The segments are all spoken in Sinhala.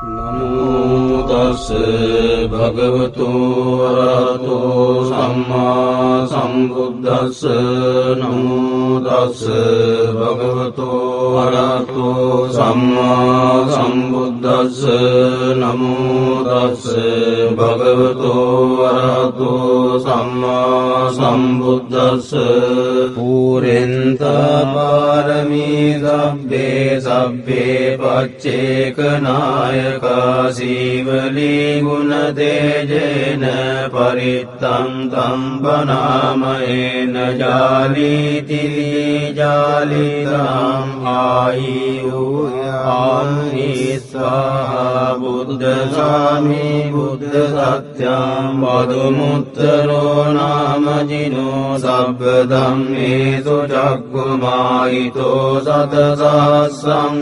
නමෝ තස් භගවතු වරහතෝ සම්මා සම්බුද්දස්ස නමෝ තස් භගවතු වරහතෝ සම්මා සම්බුද්දස්ස නමෝ තස් භගවතු වරහතෝ සම්මා සම්බුද්දස්ස පුරෙන්තා පාරමී සබ්බේ පච්චේක නායකා සීවලී ගුණ තේජේන පරිත්තං තම්බනාමයේන ජාලීති ජාලිතං ආනිස්වාහා බුද්ධ සාමි බුද්ධ සත්‍යං වදුමුත්තරෝ නාමජිනෝ සබ්බ ධම්මේසු චක්ඛුමාහිතෝ සතසාස්සං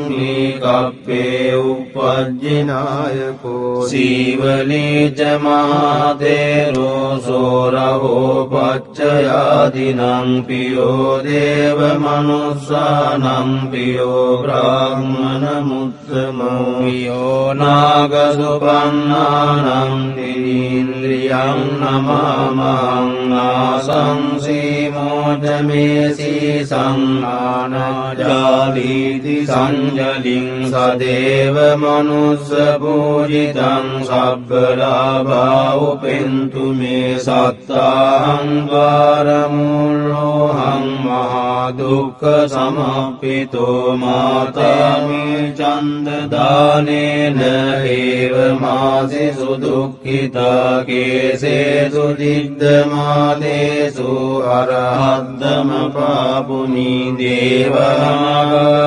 කප්පේ උපජ්ජිනායකෝ සීවලී ච මහතේරෝ සෝරවෝ පච්චයාදිනං පියෝ දේව මනුස්සානං පියෝ බ්‍රාහ්මණ මුත්තමෝ පියෝ නාග සුපන්නානං ඉන්ද්‍රියං නමාමං ආසංසී මෝදමේසී සංඝානාජාලීති සංජලින් සදේව මනුස්ස පූජිතං සබ්බලාභා උපෙන්තු මේ සත්තාහං ද්වාරමූලෝහං මහා දුක්ඛ සමප්පිතෝ මාතාමේ චන්ද දානේන ඒව මාසි සුදුක්ඛිතා කේසේසු දිද්දමාදේසු අරහද්දම පාපුනි දේවාගමනුස්සාච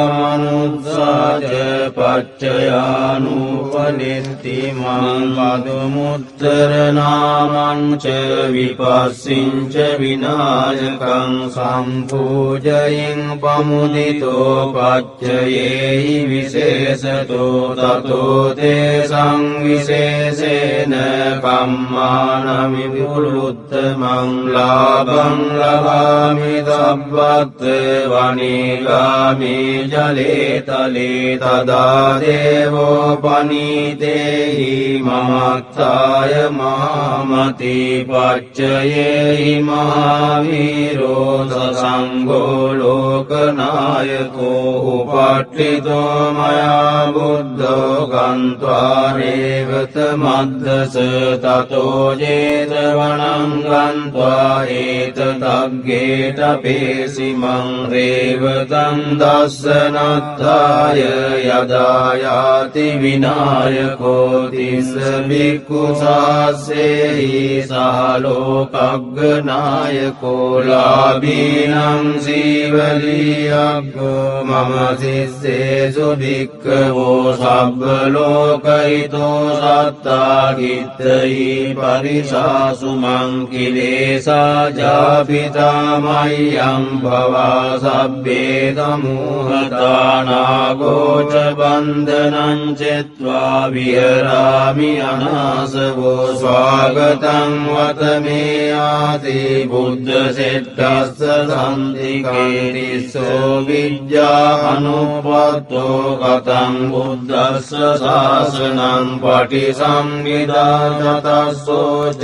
පච්චයානුපනිත්ති මං පදුමුත්තර නාමං ච විපස්සිං ච විනායකං සම්පූජයින් පමුදිතෝ පච්චයේහි විශේෂතෝ තතෝ තේ සංවිශේෂේන කම්මානමි පුරුත්තමං ලාභං ලබාමි සබ්බත් වනිගාමි ජලේ තලේ තදා දේවෝ පනීතේහි මමත්තාය මාමති පච්චයේහි මහාවීරෝ සසංඝෝ ලෝකනායකෝ උපට්ඨිතෝ මයා බුද්ධෝ ගන්්වා රේවත මද්දස තතෝ ජේතවනං ගන්්වා ඒතදග්ගේට පේසිමං රේවතං දස්සනත්තාය යදායාති විනායකෝ තිස්ස බික්ඛු සාස්සේහි සහලෝකග්ගනායකෝ ලාභීනං සීවලියග්ගෝ මම සිස්සේසු භික්ඛවෝ සබ්බ ලෝකහිතෝ සත්තා කිත්තයි පරිසාසු මං කිලේසා ජාපිතා මය්‍යං භවා සබ්බේ සමූහතානාගෝච බන්ධනං චෙත්වා විහරාමි අනාසවෝ ස්වාගතං වතමේ ආති බුද්ධ සෙට්ටස්ස සන්තිකේ තිස්සෝ විද්‍යා අනුපත්තෝ කතං බුද්දස්ස ශාසනං පටිසංවිදා තතස්සෝච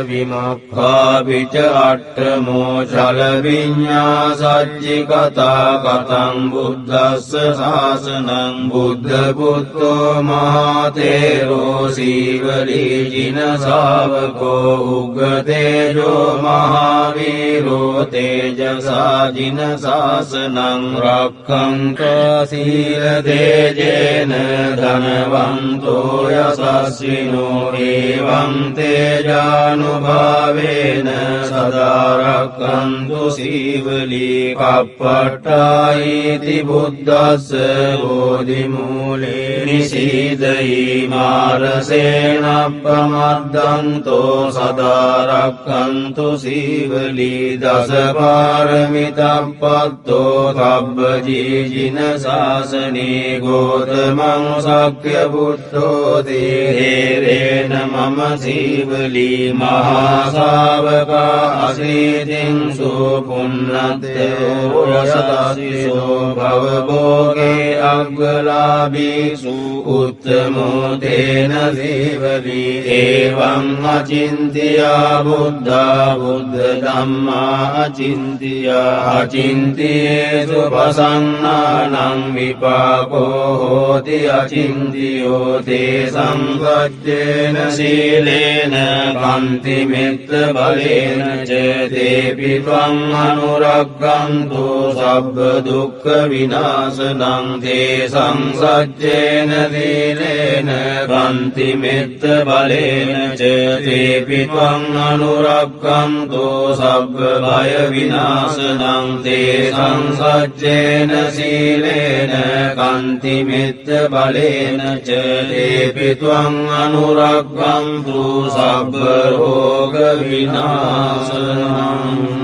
විමක්ඛා විච අට්ඨමෝ චල විඤ්ඤා සච්චි කතා කතං බුද්දස්ස ශාසනං බුද්ධ පුත්තෝ මහතේරෝ සීවලී ජින ශාවකෝ උග්ගතේජෝ මහාවීරෝ තේජසා ජින ශාසනං රක්ඛන්තෝ සීල තේජේන ධනවන්තෝ යසස්විනෝ එවං තේජානුභාවේන සදා රක්ඛන්තු සීවලී කප්පට්ඨායිති බුද්දස්ස බෝධි මූලේ නිසීදයි මාරසේනප්පමද්දන්තෝ සදා රක්ඛන්තු සීවලී දස දසපාරමිතප්පත්තෝ තබ්බ ජීජින ශාසනේ ගෝතමං සක්්‍ය පුට්ඨෝ තේරේන මම සීවලී මහාසාවකා අසීතින් සුපුන්නත්තයෝ යතසිසෝ භවභෝගේ අග්ගලාභීසු උත්තමෝ තේන සීවලී ඒවං අචින්තියා බුද්ධා බුද්ධ ධම්මා අචින්තියා අචින්තියේසු පසන්නානං විපාකෝ හෝති අචින්තියෝ තේ සංසජ්ජේන සීලේන කන්ති මෙත්ත බලේන ච තේපි ත්වං අනුරග්ගන්තු සබ්බ දුක්ඛ විනාශනං තේ සංසජ්ජේන සීලේන කන්ති මෙත්ත බලේන ච තේපි ත්වං අනුරග්ගන්තු සබ්බ භය විනාශනං තේ සංසජ්ජේන සීලේන කන්ති මෙත්ත බලේන ච තේපි ත්වං අනුරග්ගන්තු සබ්බ රෝග විනාශනං